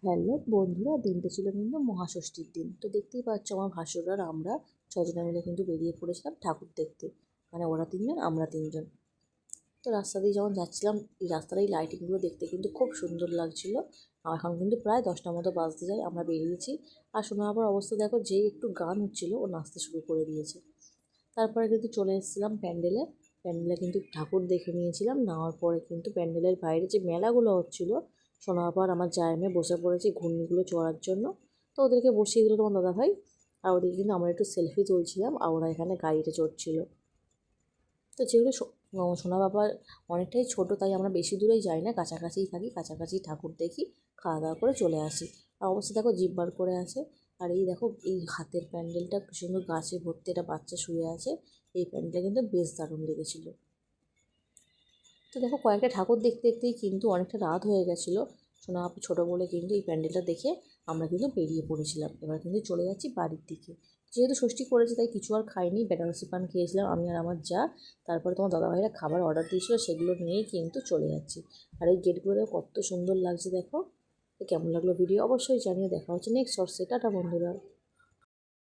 Hello বন্ধুরা, দিনটা ছিল কিন্তু মহাষষ্ঠীর দিন। তো দেখতেই পাচ্ছ আমার ভাসুর আর আমরা ছজনে মিলে কিন্তু বেরিয়ে পড়েছিলাম ঠাকুর দেখতে। মানে ওরা তিনজন, আমরা তিনজন। তো রাস্তা দিয়ে যখন যাচ্ছিলাম, এই রাস্তার এই লাইটিংগুলো দেখতে কিন্তু খুব সুন্দর লাগছিল। এখন কিন্তু প্রায় 10টার মতো বাজতে যায়, আমরা বেরিয়েছি। আর শোনা আবার অবস্থা দেখো, যেই একটু গান হচ্ছিল ও নাচতে শুরু করে দিয়েছে। তারপরে কিন্তু চলে এসেছিলাম প্যান্ডেলে। প্যান্ডেলে কিন্তু ঠাকুর দেখে নিয়েছিলাম। নেওয়ার পরে কিন্তু প্যান্ডেলের বাইরে যে মেলাগুলো হচ্ছিল, শোনার পর আমার জায়ের মেয়ে বসে পড়েছি ঘূর্ণিগুলো চড়ার জন্য। তো ওদেরকে বসিয়ে দিল তোমার দাদাভাই। আর ওদিকে কিন্তু আমরা একটু সেলফি তুলছিলাম, আর ওরা এখানে গাড়িতে চড়ছিল। তো যেগুলো সোনা বাবার অনেকটাই ছোট, তাই আমরা বেশি দূরেই যাই না, কাছাকাছিই থাকি, কাছাকাছি ঠাকুর দেখি, খাওয়া দাওয়া করে চলে আসি। আর অবশ্যই দেখো জিভ বার করে আছে। আর এই দেখো এই হাতের প্যান্ডেলটা কি সুন্দর, গাছে ভর্তি একটা বাচ্চা শুয়ে আছে। এই প্যান্ডেলটা কিন্তু বেশ দারুণ লেগেছিলো। তো দেখো কয়েকটা ঠাকুর দেখতে দেখতেই কিন্তু অনেকটা রাত হয়ে গেছিলো। সোনা আপু ছোটো বলে কিন্তু এই প্যান্ডেলটা দেখে আমরা কিন্তু বেরিয়ে পড়েছিলাম। এবার কিন্তু চলে যাচ্ছি বাড়ির দিকে। যেহেতু ষষ্ঠী করেছে তাই কিছু আর খাইনি, বেনারসি পান খেয়েছিলাম আমি আর আমার যা। তারপরে তোমার দাদাভাইরা খাবার অর্ডার দিয়েছিলো, সেগুলো নিয়েই কিন্তু চলে যাচ্ছি। আর এই গেটগুলো দেখো কত সুন্দর লাগছে দেখো। তো কেমন লাগলো ভিডিও অবশ্যই জানিয়ে, দেখা হচ্ছে নেক্সট শর্টসে। টাটা বন্ধুরা।